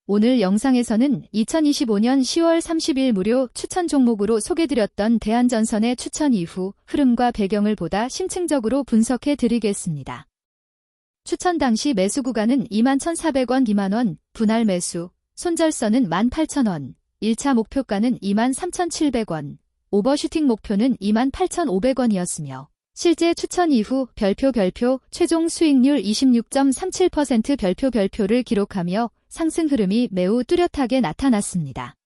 오늘 영상에서는 2025년 10월 30일 무료 추천 종목으로 소개드렸던 대한전선의 추천 이후 흐름과 배경을 보다 심층적으로 분석해 드리겠습니다. 추천 당시 매수 구간은 21,400원, 2만원, 분할 매수, 손절선은 18,000원, 1차 목표가는 23,700원, 오버슈팅 목표는 28,500원이었으며 실제 추천 이후 별표 최종 수익률 26.37% 별표를 기록하며 상승 흐름이 매우 뚜렷하게 나타났습니다.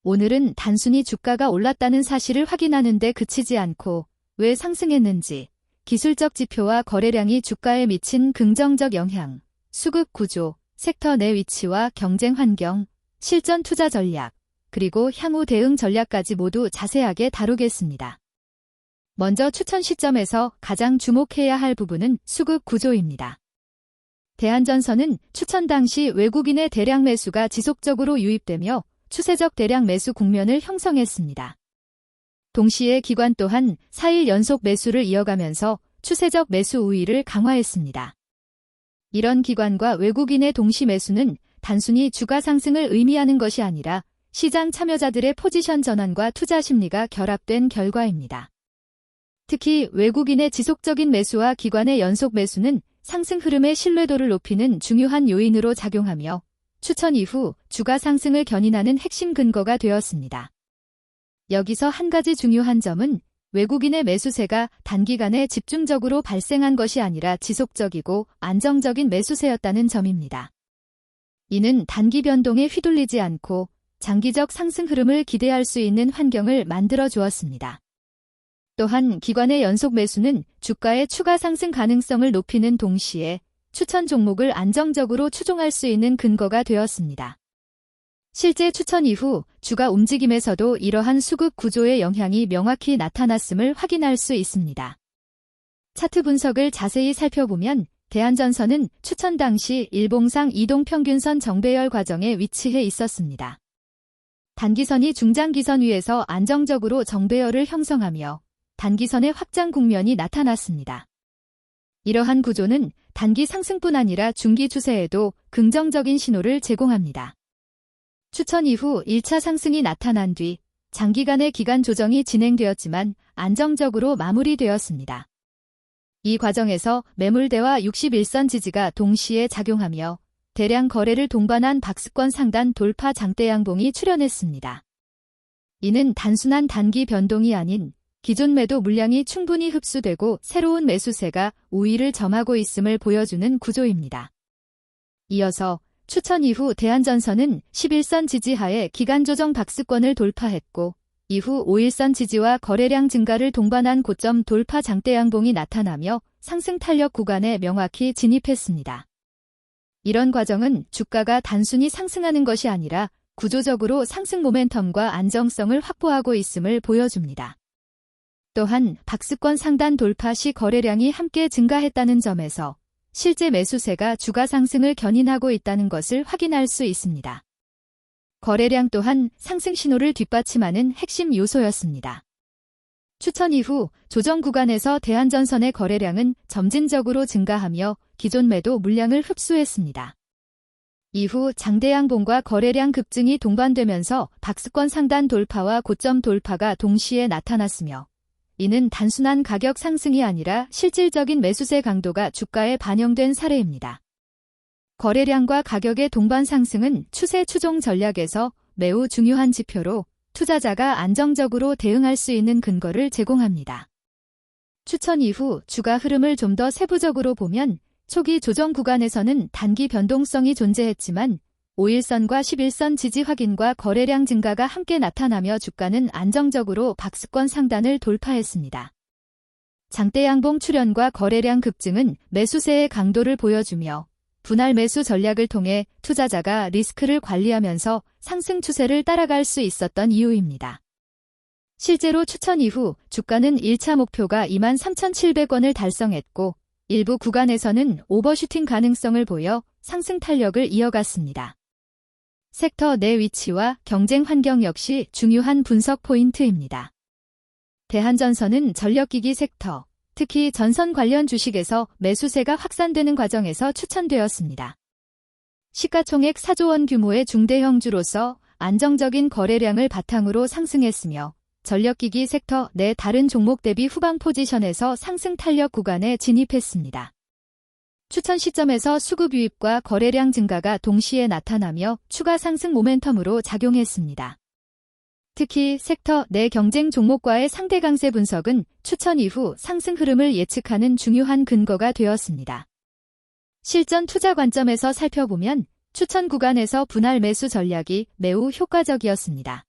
오늘은 단순히 주가가 올랐다는 사실을 확인하는 데 그치지 않고 왜 상승했는지, 기술적 지표와 거래량이 주가에 미친 긍정적 영향, 수급 구조, 섹터 내 위치와 경쟁 환경, 실전 투자 전략, 그리고 향후 대응 전략까지 모두 자세하게 다루겠습니다. 먼저 추천 시점에서 가장 주목해야 할 부분은 수급 구조입니다. 대한전선은 추천 당시 외국인의 대량 매수가 지속적으로 유입되며 추세적 대량 매수 국면을 형성했습니다. 동시에 기관 또한 4일 연속 매수를 이어가면서 추세적 매수 우위를 강화했습니다. 이런 기관과 외국인의 동시 매수는 단순히 주가 상승을 의미하는 것이 아니라 시장 참여자들의 포지션 전환과 투자 심리가 결합된 결과입니다. 특히 외국인의 지속적인 매수와 기관의 연속 매수는 상승 흐름의 신뢰도를 높이는 중요한 요인으로 작용하며 추천 이후 주가 상승을 견인하는 핵심 근거가 되었습니다. 여기서 한 가지 중요한 점은 외국인의 매수세가 단기간에 집중적으로 발생한 것이 아니라 지속적이고 안정적인 매수세였다는 점입니다. 이는 단기 변동에 휘둘리지 않고 장기적 상승 흐름을 기대할 수 있는 환경을 만들어 주었습니다. 또한 기관의 연속 매수는 주가의 추가 상승 가능성을 높이는 동시에 추천 종목을 안정적으로 추종할 수 있는 근거가 되었습니다. 실제 추천 이후 주가 움직임에서도 이러한 수급 구조의 영향이 명확히 나타났음을 확인할 수 있습니다. 차트 분석을 자세히 살펴보면 대한전선은 추천 당시 일봉상 이동평균선 정배열 과정에 위치해 있었습니다. 단기선이 중장기선 위에서 안정적으로 정배열을 형성하며 단기선의 확장 국면이 나타났습니다. 이러한 구조는 단기 상승뿐 아니라 중기 추세에도 긍정적인 신호를 제공합니다. 추천 이후 1차 상승이 나타난 뒤 장기간의 기간 조정이 진행되었지만 안정적으로 마무리되었습니다. 이 과정에서 매물대와 61선 지지가 동시에 작용하며 대량 거래를 동반한 박스권 상단 돌파 장대 양봉이 출현했습니다. 이는 단순한 단기 변동이 아닌 기존 매도 물량이 충분히 흡수되고 새로운 매수세가 우위를 점하고 있음을 보여주는 구조입니다. 이어서 추천 이후 대한전선은 11선 지지하에 기간 조정 박스권을 돌파했고 이후 5일선 지지와 거래량 증가를 동반한 고점 돌파 장대 양봉이 나타나며 상승 탄력 구간에 명확히 진입했습니다. 이런 과정은 주가가 단순히 상승하는 것이 아니라 구조적으로 상승 모멘텀과 안정성을 확보하고 있음을 보여줍니다. 또한 박스권 상단 돌파 시 거래량이 함께 증가했다는 점에서 실제 매수세가 주가 상승을 견인하고 있다는 것을 확인할 수 있습니다. 거래량 또한 상승 신호를 뒷받침하는 핵심 요소였습니다. 추천 이후 조정 구간에서 대한전선의 거래량은 점진적으로 증가하며 기존 매도 물량을 흡수했습니다. 이후 장대 양봉과 거래량 급증이 동반되면서 박스권 상단 돌파와 고점 돌파가 동시에 나타났으며 이는 단순한 가격 상승이 아니라 실질적인 매수세 강도가 주가에 반영된 사례입니다. 거래량과 가격의 동반 상승은 추세 추종 전략에서 매우 중요한 지표로 투자자가 안정적으로 대응할 수 있는 근거를 제공합니다. 추천 이후 주가 흐름을 좀 더 세부적으로 보면 초기 조정 구간에서는 단기 변동성이 존재했지만 5일선과 11선 지지 확인과 거래량 증가가 함께 나타나며 주가는 안정적으로 박스권 상단을 돌파했습니다. 장대 양봉 출현과 거래량 급증은 매수세의 강도를 보여주며 분할 매수 전략을 통해 투자자가 리스크를 관리하면서 상승 추세를 따라갈 수 있었던 이유입니다. 실제로 추천 이후 주가는 1차 목표가 23,700원을 달성했고 일부 구간에서는 오버슈팅 가능성을 보여 상승 탄력을 이어갔습니다. 섹터 내 위치와 경쟁 환경 역시 중요한 분석 포인트입니다. 대한전선은 전력기기 섹터, 특히 전선 관련 주식에서 매수세가 확산되는 과정에서 추천되었습니다. 시가총액 4조 원 규모의 중대형주로서 안정적인 거래량을 바탕으로 상승했으며 전력기기 섹터 내 다른 종목 대비 후방 포지션에서 상승 탄력 구간에 진입했습니다. 추천 시점에서 수급 유입과 거래량 증가가 동시에 나타나며 추가 상승 모멘텀으로 작용했습니다. 특히 섹터 내 경쟁 종목과의 상대 강세 분석은 추천 이후 상승 흐름을 예측하는 중요한 근거가 되었습니다. 실전 투자 관점에서 살펴보면 추천 구간에서 분할 매수 전략이 매우 효과적이었습니다.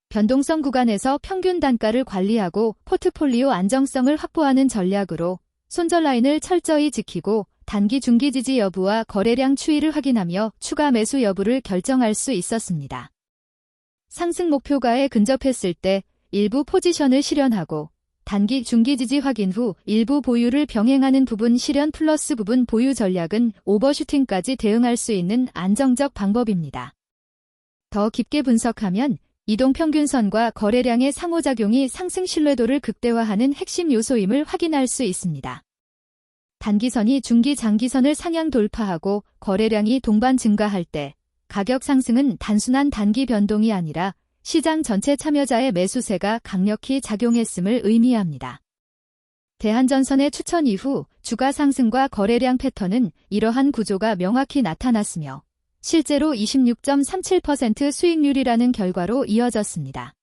변동성 구간에서 평균 단가를 관리하고 포트폴리오 안정성을 확보하는 전략으로 손절 라인을 철저히 지키고 단기 중기 지지 여부와 거래량 추이를 확인하며 추가 매수 여부를 결정할 수 있었습니다. 상승 목표가에 근접했을 때 일부 포지션을 실현하고 단기 중기 지지 확인 후 일부 보유를 병행하는 부분 실현 플러스 부분 보유 전략은 오버슈팅까지 대응할 수 있는 안정적 방법입니다. 더 깊게 분석하면 이동평균선과 거래량의 상호작용이 상승 신뢰도를 극대화하는 핵심 요소임을 확인할 수 있습니다. 단기선이 중기 장기선을 상향 돌파하고 거래량이 동반 증가할 때 가격 상승은 단순한 단기 변동이 아니라 시장 전체 참여자의 매수세가 강력히 작용했음을 의미합니다. 대한전선의 추천 이후 주가 상승과 거래량 패턴은 이러한 구조가 명확히 나타났으며 실제로 26.37% 수익률이라는 결과로 이어졌습니다.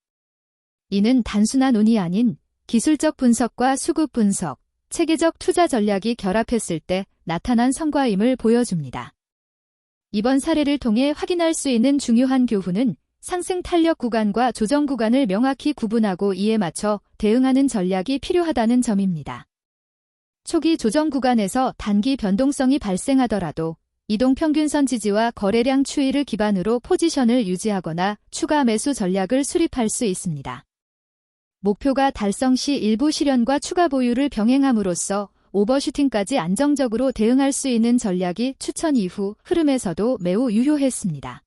이는 단순한 운이 아닌 기술적 분석과 수급 분석, 체계적 투자 전략이 결합했을 때 나타난 성과임을 보여줍니다. 이번 사례를 통해 확인할 수 있는 중요한 교훈은 상승 탄력 구간과 조정 구간을 명확히 구분하고 이에 맞춰 대응하는 전략이 필요하다는 점입니다. 초기 조정 구간에서 단기 변동성이 발생하더라도 이동평균선 지지와 거래량 추이를 기반으로 포지션을 유지하거나 추가 매수 전략을 수립할 수 있습니다. 목표가 달성 시 일부 실현과 추가 보유를 병행함으로써 오버슈팅까지 안정적으로 대응할 수 있는 전략이 추천 이후 흐름에서도 매우 유효했습니다.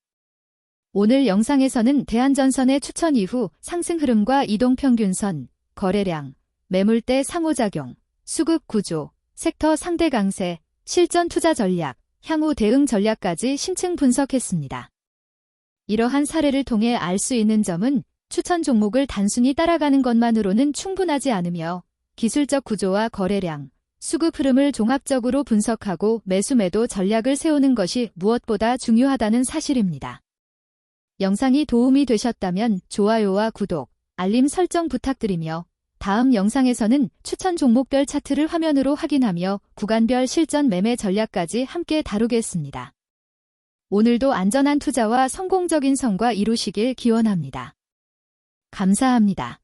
오늘 영상에서는 대한전선의 추천 이후 상승 흐름과 이동평균선, 거래량, 매물대 상호작용, 수급 구조, 섹터 상대 강세, 실전 투자 전략, 향후 대응 전략까지 심층 분석했습니다. 이러한 사례를 통해 알 수 있는 점은 추천 종목을 단순히 따라가는 것만으로는 충분하지 않으며 기술적 구조와 거래량, 수급 흐름을 종합적으로 분석하고 매수 매도 전략을 세우는 것이 무엇보다 중요하다는 사실입니다. 영상이 도움이 되셨다면 좋아요와 구독, 알림 설정 부탁드리며 다음 영상에서는 추천 종목별 차트를 화면으로 확인하며 구간별 실전 매매 전략까지 함께 다루겠습니다. 오늘도 안전한 투자와 성공적인 성과 이루시길 기원합니다. 감사합니다.